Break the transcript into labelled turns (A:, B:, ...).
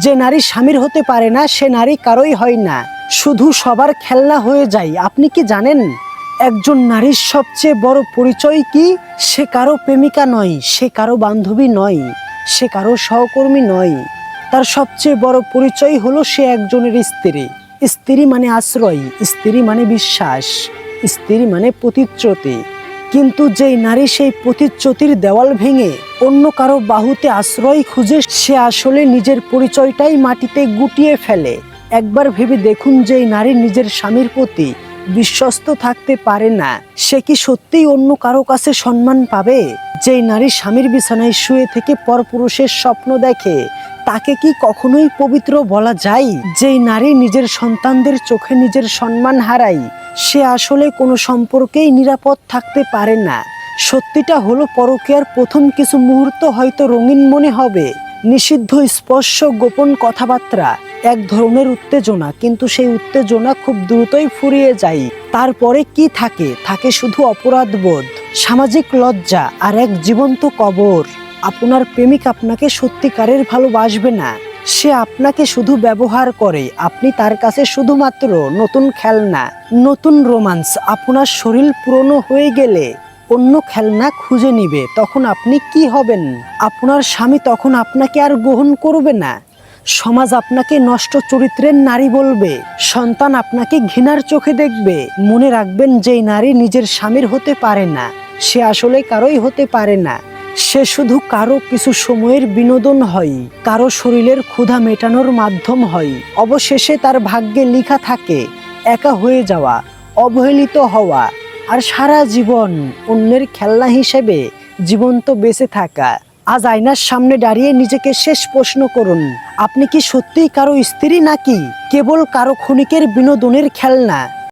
A: যে নারী স্বামীর হতে পারে না সে নারী কারোই হয় না, শুধু সবার খেলনা হয়ে যায়। আপনি কি জানেন একজন নারীর সবচেয়ে বড় পরিচয় কি? সে কারো প্রেমিকা নয়, সে কারো বান্ধবী নয়, সে কারো সহকর্মী নয়। তার সবচেয়ে বড় পরিচয় হলো সে একজনের স্ত্রী। স্ত্রী মানে আশ্রয়, স্ত্রী মানে বিশ্বাস, স্ত্রী মানে প্রতিশ্রুতি। কিন্তু যেই নারী সেই প্রতিশ্রুতির দেওয়াল ভেঙে অন্য কারো বাহুতে আশ্রয় খুঁজে, সে আসলে নিজের পরিচয়টাই মাটিতে গুটিয়ে ফেলে। একবার ভেবে দেখুন, যেই নারী নিজের স্বামীর প্রতি বিশ্বস্ত থাকতে পারে না, সে কি সত্যিই অন্য কারো কাছে সম্মান পাবে? যেই নারী স্বামীর বিছানায় শুয়ে থেকে পরপুরুষের স্বপ্ন দেখে, তাকে কি কখনোই পবিত্র বলা যায়? যেই নারী নিজের সন্তানদের চোখে নিজের সম্মান হারায়, সে আসলে কোনো সম্পর্কেই নিরাপদ থাকতে পারে না। সত্যিটা হলো, পরকীয়ার প্রথম কিছু মুহূর্ত হয়তো রঙিন মনে হবে, নিষিদ্ধ স্পর্শ, গোপন কথাবার্তা, এক ধরনের উত্তেজনা, কিন্তু সেই উত্তেজনা খুব দ্রুতই ফুরিয়ে যায়। তারপরে কি থাকে? থাকে শুধু অপরাধবোধ, সামাজিক লজ্জা আর এক জীবন্ত কবর। আপনার প্রেমিক আপনাকে সত্যিকারের ভালোবাসবে না, সে আপনাকে শুধু ব্যবহার করে। আপনি তার কাছে শুধুমাত্র নতুন খেলনা, নতুন রোমান্স। আপনার শরীর পুরনো হয়ে গেলে অন্য খেলনা খুঁজে নিবে, তখন আপনি কি হবেন? আপনার স্বামী তখন আপনাকে আর গ্রহণ করবে না, সমাজ আপনাকে নষ্ট চরিত্রের নারী বলবে, সন্তান আপনাকে ঘৃণার চোখে দেখবে। মনে রাখবেন, যেই নারী নিজের স্বামীর হতে পারে না, সে আসলে কারোই হতে পারে না। সে শুধু কারো কিছু সময়ের বিনোদন হয়, কারো শরীরের ক্ষুধা মেটানোর মাধ্যম হয়। অবশেষে তার ভাগ্যে লেখা থাকে একা হয়ে যাওয়া, অবহেলিত হওয়া, আর সারা জীবন অন্যের খেলনা হিসেবে জীবন্ত বেঁচে থাকা। আজ আয়নার সামনে দাঁড়িয়ে নিজেকে শেষ প্রশ্ন করুন, আপনি কি সত্যিই কারো স্ত্রী, নাকি কেবল কারো ক্ষণিকের বিনোদনের খেলনা?